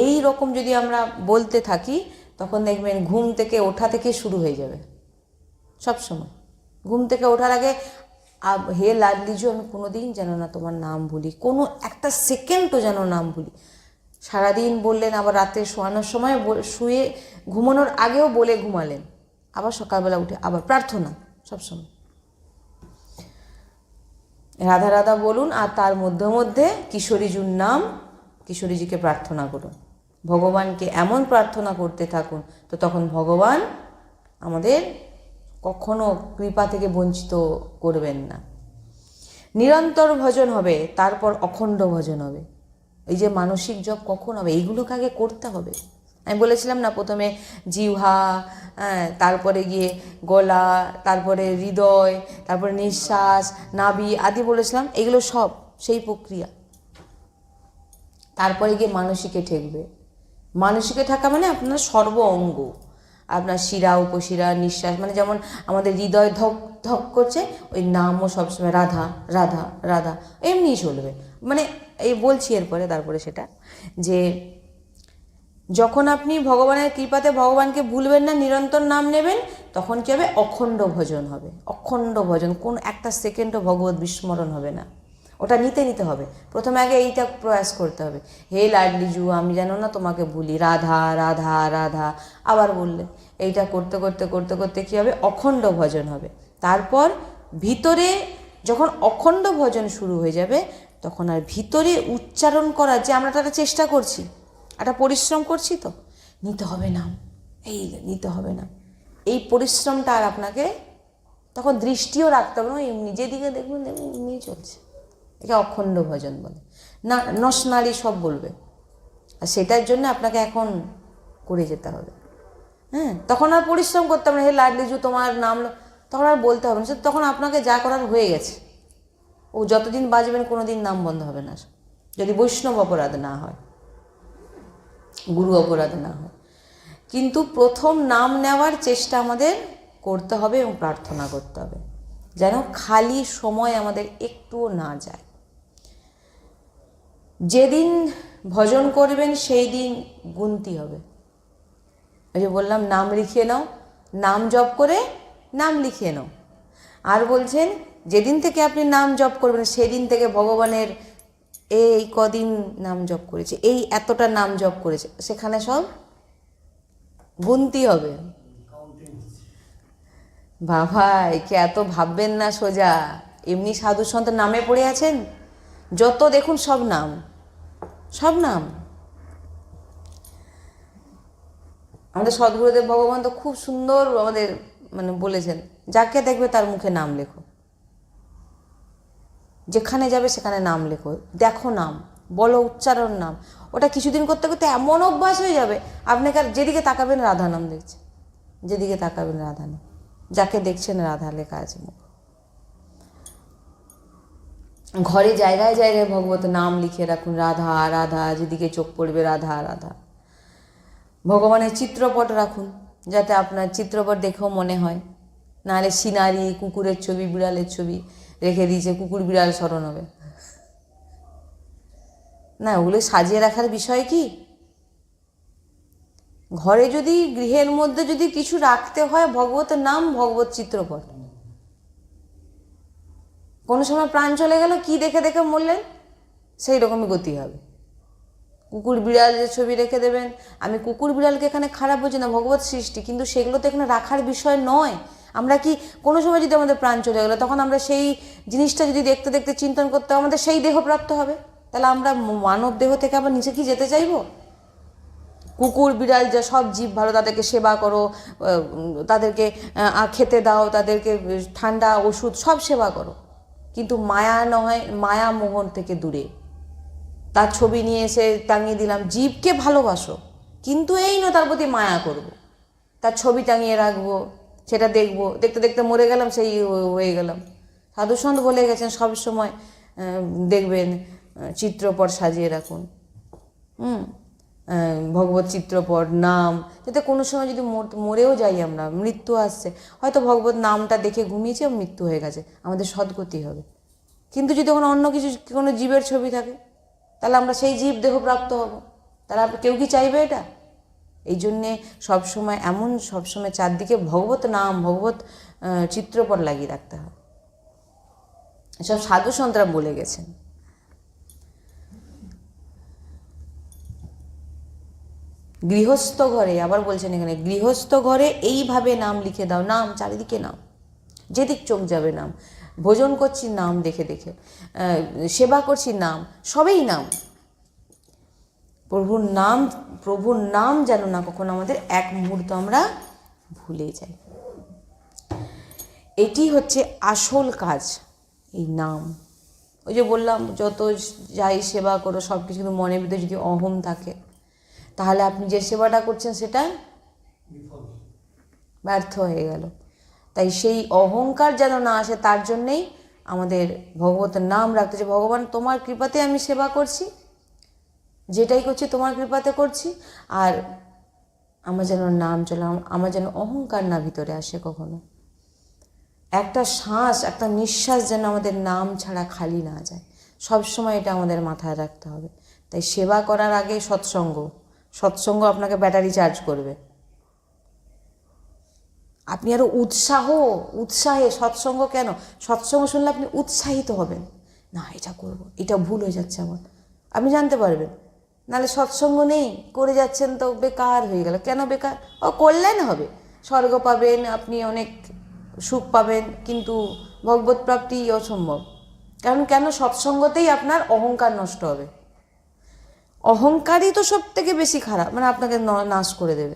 এই রকম যদি আমরা বলতে থাকি, তখন দেখবেন ঘুম থেকে ওঠা থেকে শুরু হয়ে যাবে। সব সময় ঘুম থেকে ওঠার আগে হে লাডলিজু আমি কোনোদিন যেন না তোমার নাম ভুলি, কোনো একটা সেকেন্ডও যেন নাম ভুলি। সারাদিন বললেন, আবার রাতে শোয়ানোর সময় শুয়ে ঘুমানোর আগেও বলে ঘুমালেন, আবার সকালবেলা উঠে আবার প্রার্থনা সবসময় রাধা রাধা বলুন, আর তার মধ্যে মধ্যে কিশোরীজুর নাম, কিশোরীজিকে প্রার্থনা করুন, ভগবানকে এমন প্রার্থনা করতে থাকুন, তো তখন ভগবান আমাদের কখনো কৃপা থেকে বঞ্চিত করবেন না। নিরন্তর ভজন হবে, তারপর অখণ্ড ভজন হবে। এই যে মানসিক জপ কখন হবে, এইগুলোকে আগে করতে হবে। আমি বলেছিলাম না প্রথমে জিহ্বা, তারপরে গিয়ে গলা, তারপরে হৃদয়, তারপরে নিঃশ্বাস, নাভি আদি বলেছিলাম, এগুলো সব সেই প্রক্রিয়া। তারপরে গিয়ে মানসিকে ঠেকবে। মানসিকে থাকা মানে আপনার সর্ব অঙ্গ, আপনার শিরা, উপশিরা, নিঃশ্বাস, মানে যেমন আমাদের হৃদয় ধক ধক করছে, ওই নামও সবসময় রাধা রাধা রাধা এমনিই চলবে। মানে এই বলছি এরপরে, তারপরে সেটা যে যখন আপনি ভগবানের কৃপাতে ভগবানকে ভুলবেন না, নিরন্তর নাম নেবেন, তখন কী হবে? অখণ্ড ভজন হবে। অখণ্ড ভজন, কোন একটা সেকেন্ডও ভগবত বিস্মরণ হবে না। ওটা নিতে হবে। প্রথমে আগে এইটা প্রয়াস করতে হবে, হে লাডলিজু আমি যেন না তোমাকে ভুলি, রাধা রাধা রাধা। আবার বললে এইটা করতে করতে করতে করতে কী হবে? অখণ্ড ভজন হবে। তারপর ভিতরে যখন অখণ্ড ভজন শুরু হয়ে যাবে, তখন আর ভিতরে উচ্চারণ করার যে আমরা একটা চেষ্টা করছি, একটা পরিশ্রম করছি, তো নিতে হবে নাম, এই নিতে হবে না, এই পরিশ্রমটা আর আপনাকে তখন দৃষ্টিও রাখতে হবে না, এমনি যেদিকে দেখবেন এমনি চলছে। একে অখণ্ড ভজন বলে। না নসনারী সব বলবে, আর সেটার জন্য আপনাকে এখন করে যেতে হবে। তখন আর পরিশ্রম করতে হবে না, হে লাডলিজু তোমার নাম, তখন আর বলতে হবে না, তখন আপনাকে যা করার হয়ে গেছে। ও যতদিন বাজবেন কোনো দিন নাম বন্ধ হবে না, যদি বৈষ্ণব অপরাধ না হয়, গুরু অপরাধ না হয়। কিন্তু প্রথম নাম নেওয়ার চেষ্টা আমাদের করতে হবে এবং প্রার্থনা করতে হবে যেন খালি সময় আমাদের একটুও না যায়। যেদিন ভজন করবেন সেই দিন গুনতি হবে। ওই যে বললাম নাম লিখিয়ে নাও, নাম জপ করে নাম লিখিয়ে নাও। আর বলছেন যেদিন থেকে আপনি নাম জপ করবেন সেদিন থেকে ভগবানের এই কদিন নাম জপ করেছে, এই এতটা নাম জপ করেছে, সেখানে সব গুনতি হবে। বাবা একে এত ভাববেন না সোজা, এমনি সাধু সন্ত নামে পড়ে আছেন, যত দেখুন সব নাম, সব নাম। আমাদের সদ্গুরুদেব ভগবান তো খুব সুন্দর আমাদের মানে বলেছেন, যাকে দেখবে তার মুখে নাম লেখো, যেখানে যাবে সেখানে নাম লেখো, দেখো নাম, বলো উচ্চারণ নাম। ওটা কিছুদিন করতে করতে এমন অভ্যাস হয়ে যাবে, আপনাকে আর যেদিকে তাকাবেন রাধা নাম দেখছে, যেদিকে তাকাবেন রাধা নাম, যাকে দেখছেন রাধা লেখা আছে মুখ। ঘরে জায়গায় জায়গায় ভগবত নাম লিখে রাখুন, রাধা রাধা, যেদিকে চোখ পড়বে রাধা রাধা। ভগবানের চিত্রপট রাখুন, যাতে আপনার চিত্রপট দেখেও মনে হয়, নাহলে সিনারি, কুকুরের ছবি, বিড়ালের ছবি রেখে দিয়েছে, কুকুর বিড়াল স্মরণ হবে না। ওগুলো সাজিয়ে রাখার বিষয় কি? ঘরে যদি, গৃহের মধ্যে যদি কিছু রাখতে হয়, ভগবত নাম, ভগবত চিত্রপট। কোনো সময় প্রাণ চলে গেল, কি দেখে দেখে মরলেন, সেই রকমই গতি হবে। কুকুর বিড়ালের ছবি রেখে দেবেন। আমি কুকুর বিড়ালকে এখানে খারাপ বলছি না, ভগবত সৃষ্টি, কিন্তু সেগুলো তো এখানে রাখার বিষয় নয়। আমরা কি কোনো সময় যদি আমাদের প্রাণ চলে গেলো, তখন আমরা সেই জিনিসটা যদি দেখতে দেখতে চিন্তন করতে, আমাদের সেই দেহ প্রাপ্ত হবে, তাহলে আমরা মানব দেহ থেকে আবার নিচে কি যেতে চাইব? কুকুর বিড়াল যা সব জীব ভালো, তাদেরকে সেবা করো, তাদেরকে খেতে দাও, তাদেরকে ঠান্ডা ওষুধ সব সেবা করো, কিন্তু মায়া নয়, মায়া মোহন থেকে দূরে। তার ছবি নিয়ে এসে টাঙিয়ে দিলাম, জীবকে ভালোবাসো, কিন্তু এই নয় তার প্রতি মায়া করব, তার ছবি টাঙিয়ে রাখবো, সেটা দেখবো, দেখতে দেখতে মরে গেলাম, সেই হয়ে গেলাম। সাধুসন্ত বলে গেছেন সব সময় দেখবেন চিত্রপট সাজিয়ে রাখুন, ভগবত চিত্রপট, নাম, যাতে কোনো সময় যদি মরেও যাই, আমরা মৃত্যু আসছে, হয়তো ভগবত নামটা দেখে ঘুমিয়েছে, মৃত্যু হয়ে গেছে, আমাদের সদ্গতি হবে। কিন্তু যদি ওখানে অন্য কিছু, কোনো জীবের ছবি থাকে, তাহলে আমরা সেই জীব দেহ প্রাপ্ত হব, তাহলে কেউ কি চাইবে এটা? এই জন্যে সবসময় এমন, সবসময় চারদিকে ভগবত নাম, ভগবত চিত্রপট লাগিয়ে রাখতে হবে। এসব সাধু সন্তরা বলে গেছেন। গৃহস্থ ঘরে, আবার বলছেন এখানে, গৃহস্থ ঘরে এইভাবে নাম লিখে দাও, নাম চারিদিকে নাম, যেদিক চোখ যাবে নাম, ভোজন করছি নাম দেখে দেখে, সেবা করছি নাম, সবেই নাম। প্রভুর নাম যেন না কখনো আমাদের এক মুহূর্ত আমরা ভুলে যাই। এটি হচ্ছে আসল কাজ, এই নাম। ওই যে বললাম, যত যাই সেবা করো সব কিছু, কিন্তু মনের ভিতরে যদি অহম থাকে, তাহলে আপনি যে সেবাটা করছেন সেটা ব্যর্থ হয়ে গেল। তাই সেই অহংকার যেন না আসে তার জন্যেই আমাদের ভগবতের নাম রাখতে, যে ভগবান তোমার কৃপাতে আমি সেবা করছি, যেটাই করছি তোমার কৃপাতে করছি, আর আমার যেন নাম চলে, আমার যেন অহংকার না ভিতরে আসে কখনো। একটা শ্বাস, একটা নিঃশ্বাস যেন আমাদের নাম ছাড়া খালি না যায়, সবসময় এটা আমাদের মাথায় রাখতে হবে। তাই সেবা করার আগে সৎসঙ্গ আপনাকে ব্যাটারি চার্জ করবে। আপনি আরও উৎসাহে সৎসঙ্গ, কেন সৎসঙ্গ শুনলে আপনি উৎসাহিত হবেন, না এটা করব, এটা ভুল হয়ে যাচ্ছে আমার, আপনি জানতে পারবেন। নাহলে সৎসঙ্গ নেই, করে যাচ্ছেন তো বেকার হয়ে গেল। কেন বেকার? করলেন হবে, স্বর্গ পাবেন, আপনি অনেক সুখ পাবেন, কিন্তু ভগবত প্রাপ্তি অসম্ভব। কারণ কেন? সৎসঙ্গতেই আপনার অহংকার নষ্ট হবে। অহংকারই তো সব থেকে বেশি খারাপ, মানে আপনাকে নাশ করে দেবে।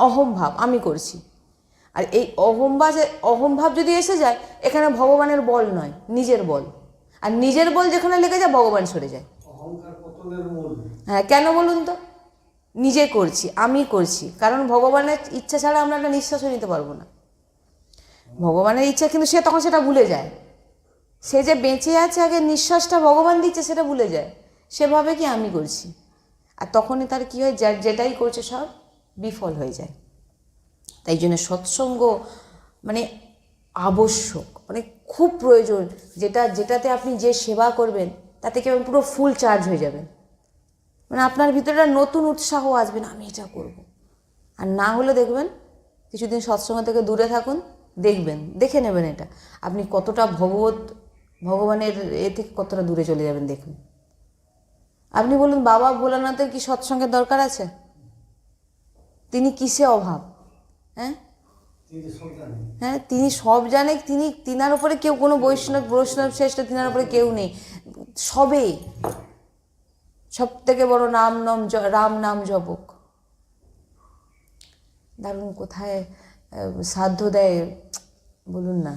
অহংভাব, আমি করছি। আর এই অহংভাব যদি এসে যায়, এখানে ভগবানের বল নয়, নিজের বল। আর নিজের বল যেখানে লেগে যায়, ভগবান সরে যায়। হ্যাঁ, কেন বলুন তো? নিজে করছি, আমি করছি, কারণ ভগবানের ইচ্ছা ছাড়া আমরা একটা নিঃশ্বাসও নিতে পারবো না। ভগবানের ইচ্ছা, কিন্তু সে তখন সেটা ভুলে যায়। সে যে বেঁচে আছে, আগে নিঃশ্বাসটা ভগবান দিচ্ছে সেটা ভুলে যায়। সেভাবে কি আমি করছি, আর তখনই তার কি হয়, যেটাই করছে সব বিফল হয়ে যায়। তাই জন্য সৎসঙ্গ মানে আবশ্যক, মানে খুব প্রয়োজন। যেটাতে আপনি যে সেবা করবেন তাতে কি পুরো ফুল চার্জ হয়ে যাবেন, মানে আপনার ভিতরে নতুন উৎসাহ আসবে, না আমি এটা করব। আর না হলে দেখবেন কিছুদিন সৎসঙ্গ থেকে দূরে থাকুন, দেখে নেবেন এটা আপনি কতটা ভগবানের থেকে কতটা দূরে চলে যাবেন। দেখুন, আপনি বলুন বাবা ভোলানাথের কি সৎসঙ্গের দরকার আছে? তিনি কিসে অভাব? হ্যাঁ, তিনি সব জানে। তিনার উপরে কেউ, কোনো বৈষ্ণব শ্রেষ্ঠ তিনার উপরে কেউ নেই। সব থেকে বড় রাম নাম জপক। দারুণ, কোথায় সাধ্য দেয় বলুন না?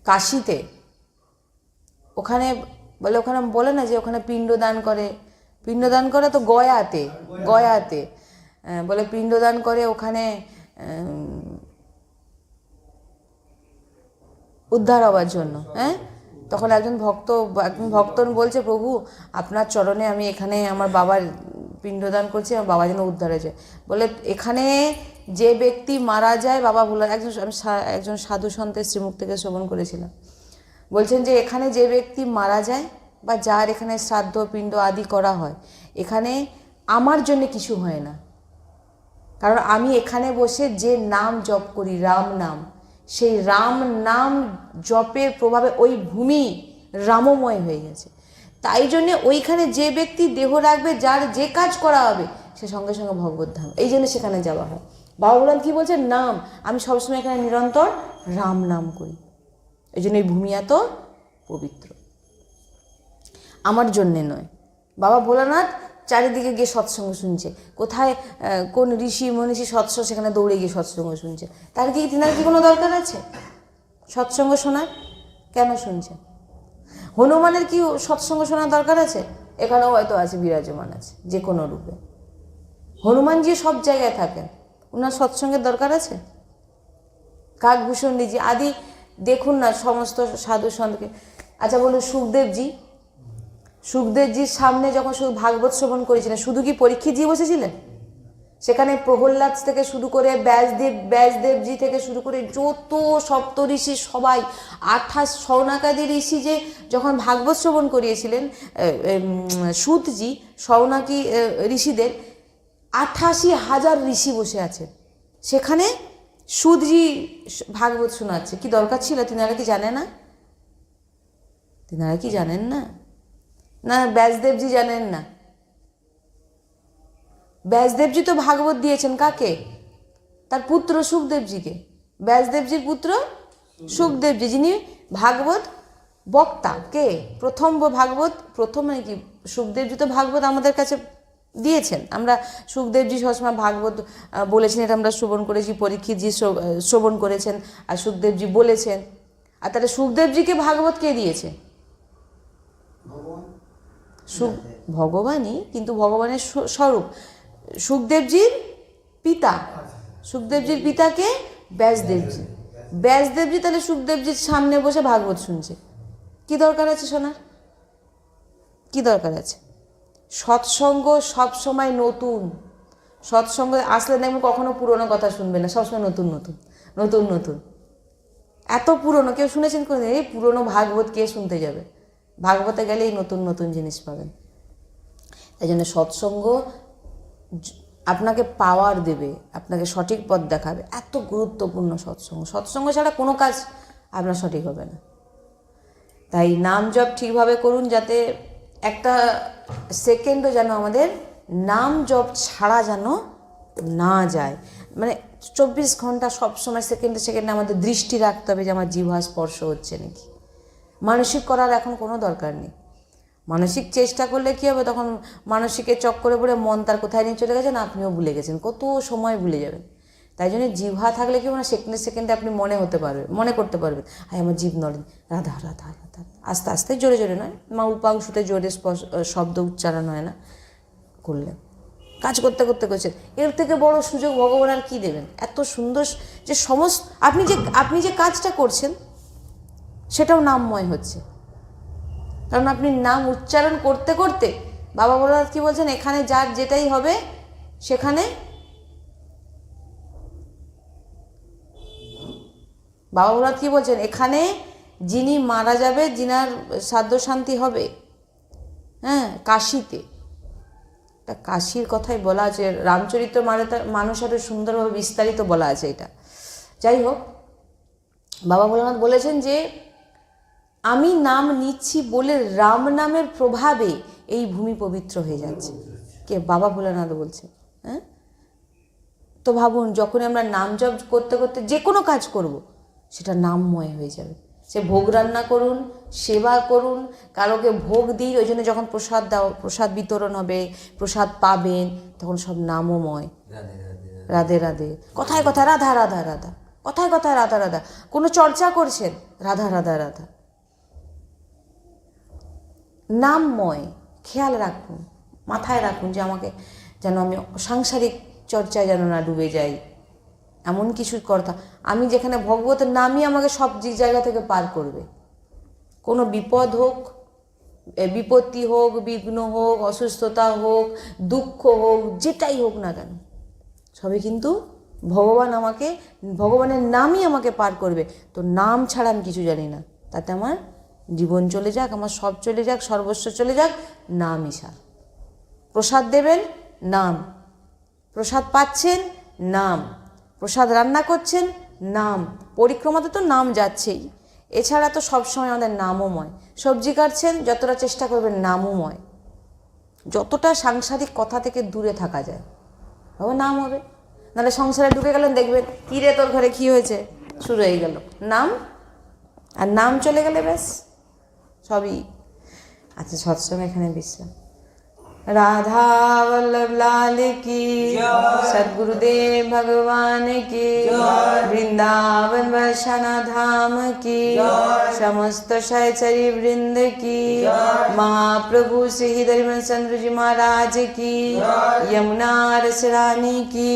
কাশিতে, ওখানে বলে না যে ওখানে পিণ্ডদান করে তো গয়াতে বলে পিণ্ডদান করে ওখানে উদ্ধার হওয়ার জন্য। হ্যাঁ, তখন একজন ভক্ত বলছে, প্রভু আপনার চরণে আমি এখানে আমার বাবার পিণ্ডদান করছি, আমার বাবা যেন উদ্ধার হয়ে যায়। বলে এখানে যে ব্যক্তি মারা যায়, বাবা বলে একজন সাধু সন্তের শ্রীমুখ থেকে শ্রবণ করেছিলাম, বলছেন যে এখানে যে ব্যক্তি মারা যায় বা যার এখানে শ্রাদ্ধ পিণ্ড আদি করা হয়, এখানে আমার জন্য কিছু হয় না। কারণ আমি এখানে বসে যে নাম জপ করি, রাম নাম, সেই রাম নাম জপের প্রভাবে ওই ভূমি রামময় হয়ে গেছে। তাই জন্য ওইখানে যে ব্যক্তি দেহ রাখবে, যার যে কাজ করা হবে, সে সঙ্গে সঙ্গে ভগবত ধাম, এই জন্য সেখানে যাওয়া হয়। বাবা বলেন কি বলছে, নাম, আমি সবসময় এখানে নিরন্তর রাম নাম করি, এই জন্য এই ভূমি এত পবিত্র, আমার জন্যে নয়। বাবা ভোলানাথ চারিদিকে গিয়ে সৎসঙ্গ শুনছে, কোথায় কোন ঋষি মনীষী সৎসঙ্গ, সেখানে দৌড়ে গিয়ে সৎসঙ্গ শুনছে। তার কি তিনার কি কোনো দরকার আছে সৎসঙ্গ শোনার? কেন শুনছে? হনুমানের কি সৎসঙ্গ শোনার দরকার আছে? এখানেও হয়তো আছে, বিরাজমান আছে যে কোনো রূপে। হনুমানজি সব জায়গায় থাকেন, ওনার সৎসঙ্গের দরকার আছে? কাকভূষণজি আদি দেখুন না সমস্ত সাধু সন্তকে। আচ্ছা বলুন, সুখদেবজির সামনে যখন শুধু ভাগবত শ্রবণ করেছিলেন, শুধু কি পরীক্ষিতজি বসেছিলেন? সেখানে প্রহ্লাদ থেকে শুরু করে ব্যাসদেবজি থেকে শুরু করে যত সপ্ত ঋষি সবাই, 28 শৌনাকাদি ঋষি যে যখন ভাগবত শ্রবণ করিয়েছিলেন সুতজি, শৌনাকি ঋষিদের 88,000 ঋষি বসে আছেন সেখানে। সুতজি ভাগবত শোনাচ্ছে, কি দরকার ছিল? তিনারা কি জানেন না? না ব্যাসদেবজি জানেন না? ব্যাসদেবজি তো ভাগবত দিয়েছেন কাকে? তার পুত্র সুখদেবজিকে। ব্যাসদেবজির পুত্র সুখদেবজি, যিনি ভাগবত বক্তা। কে প্রথম মানে কি? সুখদেবজি তো ভাগবত আমাদের কাছে দিয়েছেন। আমরা সুখদেবজি সবসময় ভাগবত বলেছেন, এটা আমরা শ্রবণ করেছি, পরীক্ষিতজি শ্রবণ করেছেন, আর সুখদেবজি বলেছেন। আর তাহলে সুখদেবজিকে ভাগবত কে দিয়েছে? ভগবানই, কিন্তু ভগবানের স্বরূপ। সুখদেবজির পিতা, সুখদেবজির পিতাকে ব্যাসদেবজি। ব্যাসদেবজি তাহলে সুখদেবজির সামনে বসে ভাগবত শুনছে। কি দরকার আছে শোনার? কি দরকার আছে? সৎসঙ্গ সবসময় নতুন। সৎসঙ্গ আসলে দেখবেন কখনো পুরোনো কথা শুনবে না, সবসময় নতুন নতুন নতুন নতুন। এত পুরনো কেউ শুনেছেন কোনোদিন? এই পুরনো ভাগবত কে শুনতে যাবে? ভাগবতে গেলেই নতুন নতুন জিনিস পাবেন। তাই জন্য সৎসঙ্গ আপনাকে পাওয়ার দেবে, আপনাকে সঠিক পথ দেখাবে। এত গুরুত্বপূর্ণ সৎসঙ্গ। সৎসঙ্গ ছাড়া কোনো কাজ আপনার সঠিক হবে না। তাই নাম জপ ঠিকভাবে করুন, যাতে একটা সেকেন্ডও যেন আমাদের নাম জপ ছাড়া যেন না যায়। মানে 24 ঘন্টা সবসময় সেকেন্ডে সেকেন্ডে আমাদের দৃষ্টি রাখতে হবে যে আমার জিহ্বা স্পর্শ হচ্ছে নাকি। মানসিক করার এখন কোনো দরকার নেই। মানসিক চেষ্টা করলে কী হবে, তখন মানসিকের চক্করে পড়ে মন তার কোথায় নিয়ে চলে গেছেন, আপনিও ভুলে গেছেন, কত সময় ভুলে যাবেন। তাই জন্য জিহ্বা থাকলে কি মানে সেকেন্ডে সেকেন্ডে আপনি মনে হতে পারবেন, মনে করতে পারবেন, হ্যাঁ আমার জিভ নড়ে, রাধা রাধা রাধা। আস্তে আস্তে, জোরে জোরে নয়, উপাংশুতে জোরে শব্দ উচ্চারণ হয় না করলে। কাজ করতে করতে করছেন, এর থেকে বড় সুযোগ ভগবান আর কী দেবেন? এত সুন্দর যে আপনি যে কাজটা করছেন সেটাও নামময় হচ্ছে। কারণ আপনি নাম উচ্চারণ করতে করতে, বাবা ভোলানাথ কি বলছেন, এখানে যার যেটাই হবে সেখানে, বাবা ভোলানাথ কি বলছেন, এখানে যিনি মারা যাবে, যিনার শ্রাদ্ধ শান্তি হবে, হ্যাঁ, কাশীতে। এটা কাশীর কথাই বলা আছে, রামচরিত মানুষ আরও সুন্দরভাবে বিস্তারিত বলা আছে এটা। যাই হোক, বাবা ভোলানাথ বলেছেন যে আমি নাম নিচ্ছি বলে রাম নামের প্রভাবে এই ভূমি পবিত্র হয়ে যাচ্ছে। কে? বাবা ভোলানাথ বলছে। হ্যাঁ, তো ভাবুন, যখনই আমরা নাম জপ করতে করতে যে কোনো কাজ করব, সেটা নামময় হয়ে যাবে। সে ভোগ রান্না করুন, সেবা করুন, কারোকে ভোগ দিই, ওই জন্য যখন প্রসাদ দাও, প্রসাদ বিতরণ হবে, প্রসাদ পাবেন, তখন সব নামময়। রাধে রাধে, কথায় কথায় রাধা রাধা রাধা, কথায় কথায় রাধা রাধা। কোনো চর্চা করছেন, রাধা রাধা রাধা, নামময়। খেয়াল রাখুন, মাথায় রাখুন যে আমাকে যেন আমি সাংসারিক চর্চায় যেন না ডুবে যাই, এমন কিছু কথা। আমি যেখানে ভগবতের নামই আমাকে সব জায়গা থেকে পার করবে। কোনো বিপদ হোক, বিপত্তি হোক, বিঘ্ন হোক, অসুস্থতা হোক, দুঃখ হোক, যেটাই হোক না কেন, সবই কিন্তু ভগবানের নামই আমাকে পার করবে। তো নাম ছাড়া আমি কিছু জানি না, তাতে আমার জীবন চলে যাক, আমার সব চলে যাক, সর্বস্ব চলে যাক, নামই সার। প্রসাদ দেবেন, নাম। প্রসাদ পাচ্ছেন, নাম। প্রসাদ রান্না করছেন, নাম। পরিক্রমাতে তো নাম যাচ্ছেই, এছাড়া তো সবসময় আমাদের নামময়। সবজি কাটছেন, যতটা চেষ্টা করবেন নামময়, যতটা সাংসারিক কথা থেকে দূরে থাকা যায়, বাবা নাম হবে। নাহলে সংসারে ঢুকে গেলেন, দেখবেন কী রে তোর ঘরে কী হয়েছে, শুরু হয়ে গেল নাম, আর নাম চলে গেলে ব্যাস সবই। আচ্ছা, সৎসঙ্গ এখানে বিশ্রাম। राधा वल्लभ लाल की, सद्गुरुदेव भगवान की, वृंदावन वर्षाना धाम की, समस्त सहचरी वृंद की, महाप्रभु श्री हरिवंश चंद्र जी महाराज की, यमुना रस रानी की।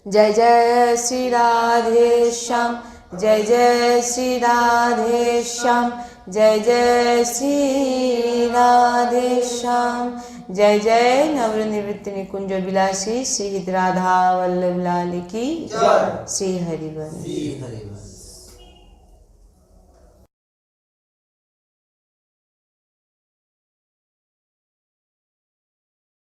जय जय श्री राधे श्याम, जय जय श्री राधे श्याम, जय जय श्री राधे श्याम, जय जय नवनिवृत्ति निकुंज विलासी श्री राधा वल्लभ लाल की, श्री हरिवंश।